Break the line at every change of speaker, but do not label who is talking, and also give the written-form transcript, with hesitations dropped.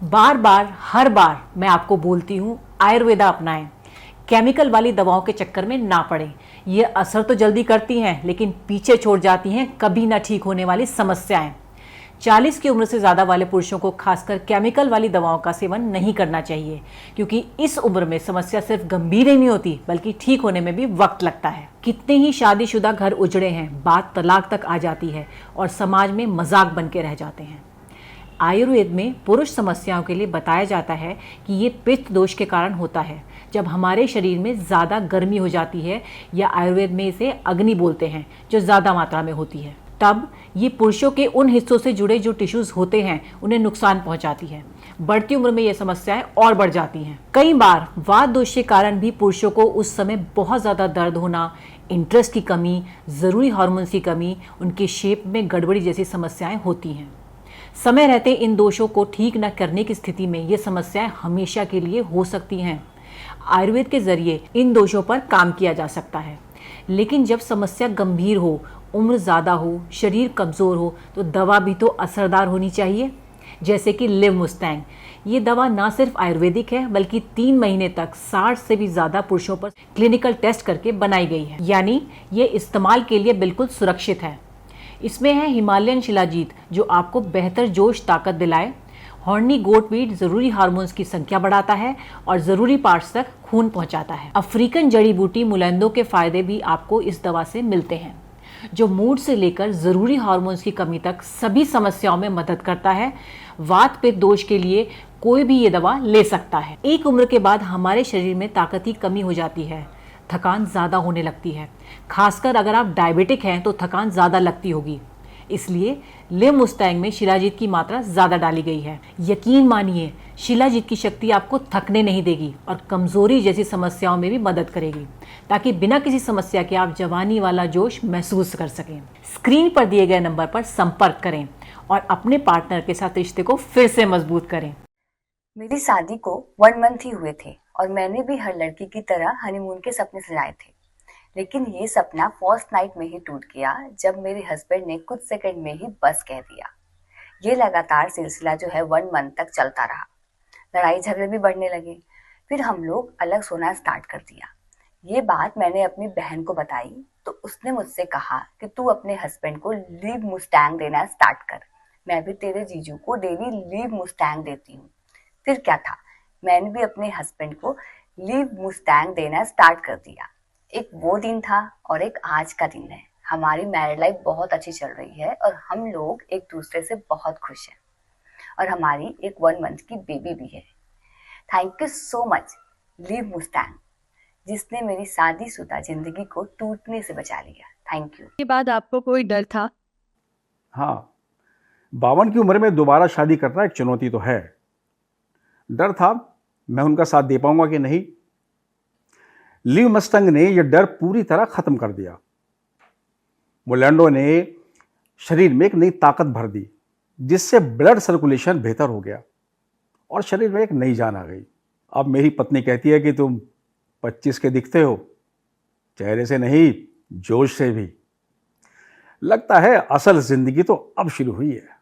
बार बार हर बार मैं आपको बोलती हूँ आयुर्वेदा अपनाएं, केमिकल वाली दवाओं के चक्कर में ना पड़ें। ये असर तो जल्दी करती हैं लेकिन पीछे छोड़ जाती हैं कभी ना ठीक होने वाली समस्याएं। 40 की उम्र से ज़्यादा वाले पुरुषों को खासकर केमिकल वाली दवाओं का सेवन नहीं करना चाहिए, क्योंकि इस उम्र में समस्या सिर्फ गंभीर ही नहीं होती बल्कि ठीक होने में भी वक्त लगता है। कितने ही शादीशुदा घर उजड़े हैं, बात तलाक तक आ जाती है और समाज में मजाक बन के रह जाते हैं। आयुर्वेद में पुरुष समस्याओं के लिए बताया जाता है कि ये पित्त दोष के कारण होता है, जब हमारे शरीर में ज़्यादा गर्मी हो जाती है, या आयुर्वेद में इसे अग्नि बोलते हैं, जो ज़्यादा मात्रा में होती है। तब ये पुरुषों के उन हिस्सों से जुड़े जो टिश्यूज़ होते हैं उन्हें नुकसान पहुंचाती है। बढ़ती उम्र में ये समस्याएं और बढ़ जाती हैं। कई बार वात दोष के कारण भी पुरुषों को उस समय बहुत ज़्यादा दर्द होना, इंटरेस्ट की कमी, ज़रूरी हार्मोन्स की कमी, उनके शेप में गड़बड़ी जैसी समस्याएं होती हैं। समय रहते इन दोषों को ठीक न करने की स्थिति में ये समस्याएं हमेशा के लिए हो सकती हैं। आयुर्वेद के जरिए इन दोषों पर काम किया जा सकता है, लेकिन जब समस्या गंभीर हो, उम्र ज़्यादा हो, शरीर कमज़ोर हो, तो दवा भी तो असरदार होनी चाहिए। जैसे कि लिवमुस्टैंग, ये दवा ना सिर्फ आयुर्वेदिक है बल्कि 3 महीने तक 60 से भी ज़्यादा पुरुषों पर क्लिनिकल टेस्ट करके बनाई गई है, यानी ये इस्तेमाल के लिए बिल्कुल सुरक्षित है। इसमें है हिमालयन शिलाजीत, जो आपको बेहतर जोश ताकत दिलाए। हॉर्नी गोटवीट ज़रूरी हार्मोन्स की संख्या बढ़ाता है और ज़रूरी पार्ट्स तक खून पहुंचाता है। अफ्रीकन जड़ी बूटी मुलेंदो के फायदे भी आपको इस दवा से मिलते हैं, जो मूड से लेकर ज़रूरी हार्मोन्स की कमी तक सभी समस्याओं में मदद करता है। वात पित्त दोष के लिए कोई भी ये दवा ले सकता है। एक उम्र के बाद हमारे शरीर में ताकत की कमी हो जाती है, थकान ज़्यादा होने लगती है। खासकर अगर आप डायबिटिक हैं तो थकान ज़्यादा लगती होगी। इसलिए लिवमुस्टैंग में शिलाजीत की मात्रा ज़्यादा डाली गई है। यकीन मानिए, शिलाजीत की शक्ति आपको थकने नहीं देगी और कमज़ोरी जैसी समस्याओं में भी मदद करेगी, ताकि बिना किसी समस्या के आप जवानी वाला जोश महसूस कर सकें। स्क्रीन पर दिए गए नंबर पर संपर्क करें और अपने पार्टनर के साथ रिश्ते को फिर से मजबूत करें।
मेरी शादी को 1 मंथ ही हुए थे और मैंने भी हर लड़की की तरह हनीमून के सपने सजाए थे, लेकिन ये सपना फर्स्ट नाइट में ही टूट गया जब मेरे हस्बैंड ने कुछ सेकंड में ही बस कह दिया। ये लगातार सिलसिला जो है 1 मंथ तक चलता रहा। लड़ाई झगड़े भी बढ़ने लगे। फिर हम लोग अलग सोना स्टार्ट कर दिया। ये बात मैंने अपनी बहन को बताई तो उसने मुझसे कहा कि तू अपने हस्बैंड को लिवमुस्टैंग देना स्टार्ट कर, मैं भी तेरे जीजू को डेली लिवमुस्टैंग देती हूँ। फिर क्या था, मैंने भी अपने हस्बैंड को लिवमुस्टैंग देना स्टार्ट कर दिया। एक वो दिन था और एक आज का दिन है। हमारी मैरिड लाइफ बहुत अच्छी चल रही है और हम लोग एक दूसरे से बहुत खुश हैं और हमारी एक 1 मंथ की बेबी भी है। थैंक यू सो मच लिवमुस्टैंग, जिसने मेरी शादीशुदा जिंदगी को टूटने से बचा लिया। Thank you.
के बाद आपको कोई डर था?
हाँ, 52 की उम्र में दोबारा शादी करना एक चुनौती तो है। डर था मैं उनका साथ दे पाऊंगा कि नहीं। लिवमुस्टैंग ने यह डर पूरी तरह खत्म कर दिया। मुलेंडो ने शरीर में एक नई ताकत भर दी, जिससे ब्लड सर्कुलेशन बेहतर हो गया और शरीर में एक नई जान आ गई। अब मेरी पत्नी कहती है कि तुम 25 के दिखते हो, चेहरे से नहीं जोश से भी। लगता है असल जिंदगी तो अब शुरू हुई है।